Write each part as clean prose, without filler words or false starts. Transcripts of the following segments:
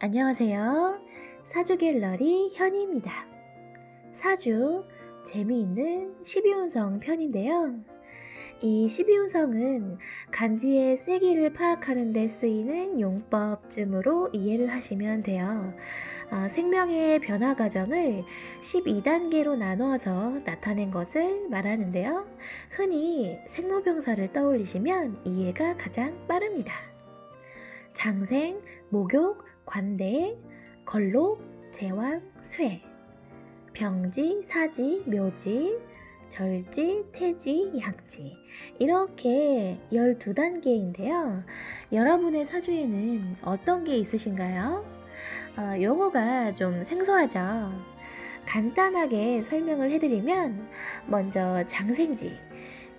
안녕하세요. 사주 갤러리 현이입니다. 사주, 재미있는 12운성 편인데요. 이 12운성은 간지의 세기를 파악하는 데 쓰이는 용법쯤으로 이해를 하시면 돼요. 생명의 변화 과정을 12단계로 나누어서 나타낸 것을 말하는데요. 흔히 생로병사를 떠올리시면 이해가 가장 빠릅니다. 장생, 목욕, 관대, 걸록, 제왕, 쇠, 병지, 사지, 묘지, 절지, 태지, 양지 이렇게 12단계인데요. 여러분의 사주에는 어떤 게 있으신가요? 용어가 좀 생소하죠? 간단하게 설명을 해드리면 먼저 장생지,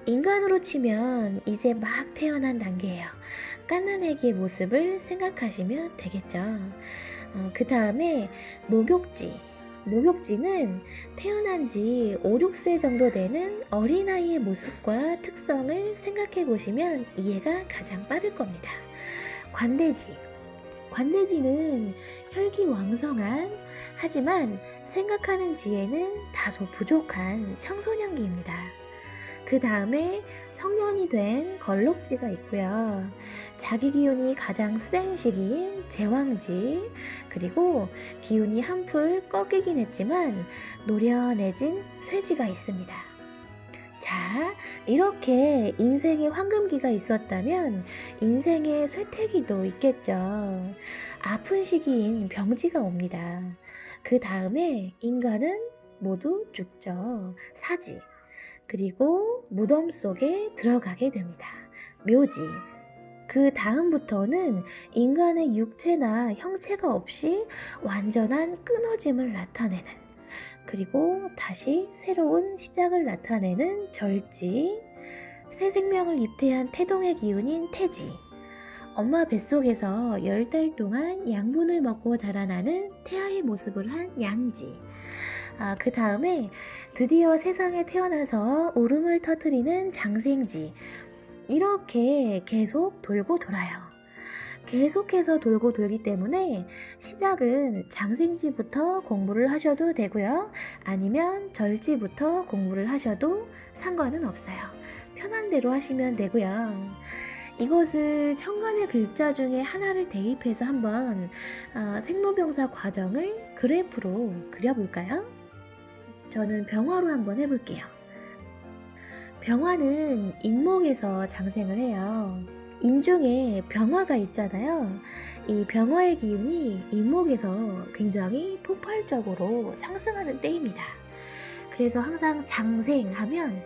인간으로 치면 이제 막 태어난 단계예요. 갓난아기의 모습을 생각하시면 되겠죠. 그 다음에 목욕지. 목욕지는 태어난 지 5, 6세 정도 되는 어린아이의 모습과 특성을 생각해 보시면 이해가 가장 빠를 겁니다. 관대지. 관대지는 혈기왕성한 하지만 생각하는 지혜는 다소 부족한 청소년기입니다. 그 다음에 성년이 된 걸록지가 있고요. 자기 기운이 가장 센 시기인 제왕지, 그리고 기운이 한풀 꺾이긴 했지만 노련해진 쇠지가 있습니다. 자, 이렇게 인생의 황금기가 있었다면 인생의 쇠퇴기도 있겠죠. 아픈 시기인 병지가 옵니다. 그 다음에 인간은 모두 죽죠. 사지. 그리고 무덤 속에 들어가게 됩니다. 묘지. 그 다음부터는 인간의 육체나 형체가 없이 완전한 끊어짐을 나타내는, 그리고 다시 새로운 시작을 나타내는 절지. 새 생명을 입퇴한 태동의 기운인 태지. 엄마 뱃속에서 10달 동안 양분을 먹고 자라나는 태아의 모습을 한 양지. 그 다음에 드디어 세상에 태어나서 울음을 터뜨리는 장생지. 이렇게 계속 돌고 돌아요. 계속해서 돌고 돌기 때문에 시작은 장생지부터 공부를 하셔도 되고요. 아니면 절지부터 공부를 하셔도 상관은 없어요. 편한 대로 하시면 되고요. 이것을 천간의 글자 중에 하나를 대입해서 한번 생로병사 과정을 그래프로 그려볼까요? 저는 병화로 한번 해볼게요. 병화는 인목에서 장생을 해요. 인중에 병화가 있잖아요. 이 병화의 기운이 인목에서 굉장히 폭발적으로 상승하는 때입니다. 그래서 항상 장생하면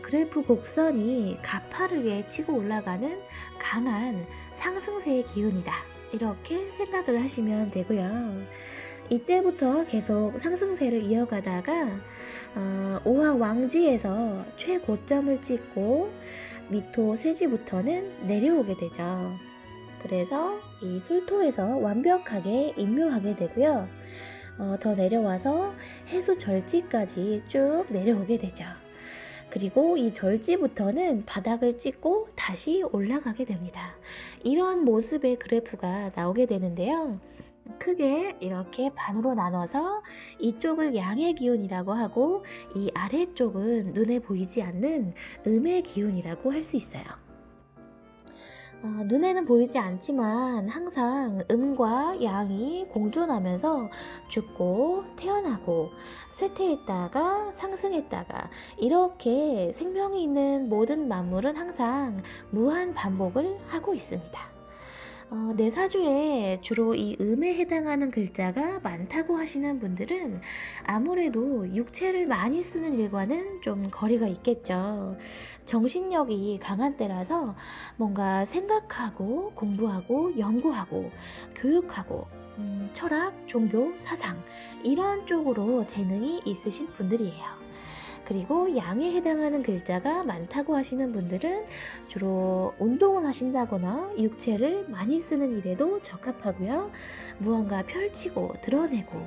그래프 곡선이 가파르게 치고 올라가는 강한 상승세의 기운이다. 이렇게 생각을 하시면 되고요. 이때부터 계속 상승세를 이어가다가 오화 왕지에서 최고점을 찍고 미토 쇠지부터는 내려오게 되죠. 그래서 이 술토에서 완벽하게 임묘하게 되고요. 더 내려와서 해수 절지까지 쭉 내려오게 되죠. 그리고 이 절지부터는 바닥을 찍고 다시 올라가게 됩니다. 이런 모습의 그래프가 나오게 되는데요. 크게 이렇게 반으로 나눠서 이쪽을 양의 기운이라고 하고 이 아래쪽은 눈에 보이지 않는 음의 기운이라고 할 수 있어요. 눈에는 보이지 않지만 항상 음과 양이 공존하면서 죽고 태어나고 쇠퇴했다가 상승했다가 이렇게 생명이 있는 모든 만물은 항상 무한 반복을 하고 있습니다. 내 사주에 주로 이 음에 해당하는 글자가 많다고 하시는 분들은 아무래도 육체를 많이 쓰는 일과는 좀 거리가 있겠죠. 정신력이 강한 때라서 뭔가 생각하고 공부하고 연구하고 교육하고 철학, 종교, 사상 이런 쪽으로 재능이 있으신 분들이에요. 그리고 양에 해당하는 글자가 많다고 하시는 분들은 주로 운동을 하신다거나 육체를 많이 쓰는 일에도 적합하고요. 무언가 펼치고 드러내고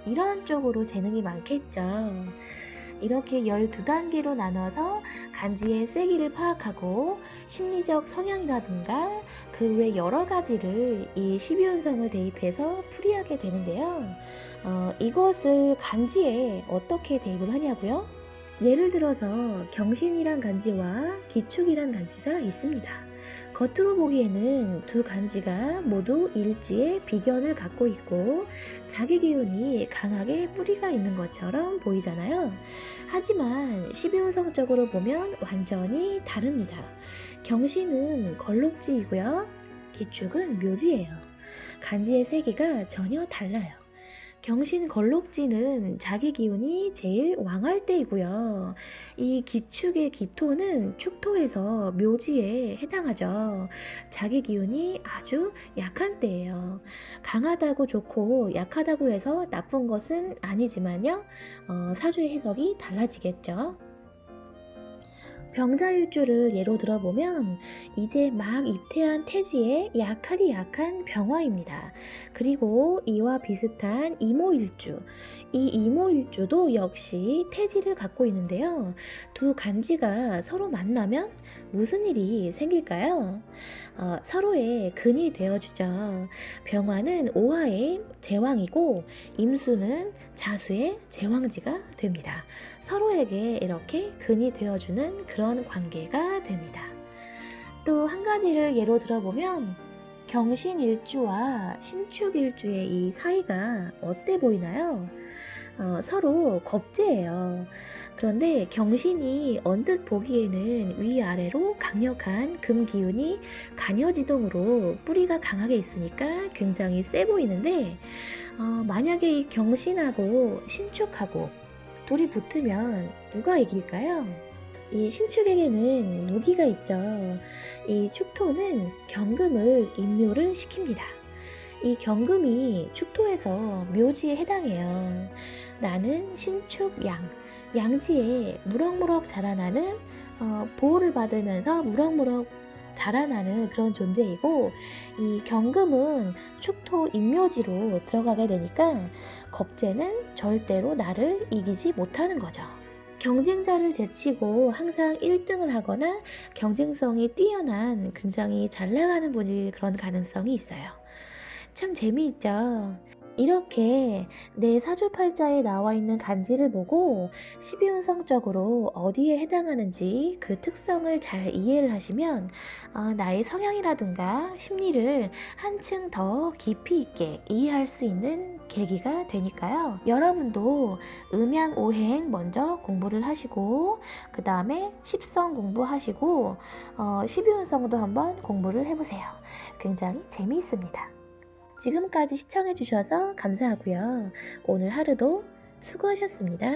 이런 쪽으로 재능이 많겠죠. 이렇게 12단계로 나눠서 간지의 세기를 파악하고 심리적 성향이라든가 그 외 여러 가지를 이 12운성을 대입해서 풀이하게 되는데요. 이것을 간지에 어떻게 대입을 하냐고요? 예를 들어서 경신이란 간지와 기축이란 간지가 있습니다. 겉으로 보기에는 두 간지가 모두 일지의 비견을 갖고 있고 자기 기운이 강하게 뿌리가 있는 것처럼 보이잖아요. 하지만 12운성적으로 보면 완전히 다릅니다. 경신은 걸록지이고요. 기축은 묘지예요. 간지의 세기가 전혀 달라요. 경신 걸록지는 자기 기운이 제일 왕할 때이고요. 이 기축의 기토는 축토에서 묘지에 해당하죠. 자기 기운이 아주 약한 때예요. 강하다고 좋고 약하다고 해서 나쁜 것은 아니지만요. 사주의 해석이 달라지겠죠. 병자일주를 예로 들어보면 이제 막 입퇴한 태지의 약하디 약한 병화입니다. 그리고 이와 비슷한 이모일주, 이 이모일주도 역시 태지를 갖고 있는데요. 두 간지가 서로 만나면 무슨 일이 생길까요? 서로의 근이 되어주죠. 병화는 오화의 제왕이고 임수는 자수의 제왕지가 됩니다. 서로에게 이렇게 근이 되어주는 그런 관계가 됩니다. 또 한 가지를 예로 들어보면 경신일주와 신축일주의 이 사이가 어때 보이나요? 서로 겁재예요. 그런데 경신이 언뜻 보기에는 위아래로 강력한 금기운이 간여지동으로 뿌리가 강하게 있으니까 굉장히 세 보이는데 만약에 이 경신하고 신축하고 둘이 붙으면 누가 이길까요? 이 신축에게는 무기가 있죠. 이 축토는 경금을 임묘를 시킵니다. 이 경금이 축토에서 묘지에 해당해요. 나는 신축양, 양지에 무럭무럭 자라나는 보호를 받으면서 무럭무럭 자라나는 그런 존재이고 이 경금은 축토 임묘지로 들어가게 되니까 겁재는 절대로 나를 이기지 못하는 거죠. 경쟁자를 제치고 항상 1등을 하거나 경쟁성이 뛰어난 굉장히 잘 나가는 분일 그런 가능성이 있어요. 참 재미있죠. 이렇게 내 사주팔자에 나와 있는 간지를 보고 12운성적으로 어디에 해당하는지 그 특성을 잘 이해를 하시면 나의 성향이라든가 심리를 한층 더 깊이 있게 이해할 수 있는 계기가 되니까요. 여러분도 음양오행 먼저 공부를 하시고 그 다음에 10성 공부하시고 12운성도 한번 공부를 해보세요. 굉장히 재미있습니다. 지금까지 시청해주셔서 감사하고요. 오늘 하루도 수고하셨습니다.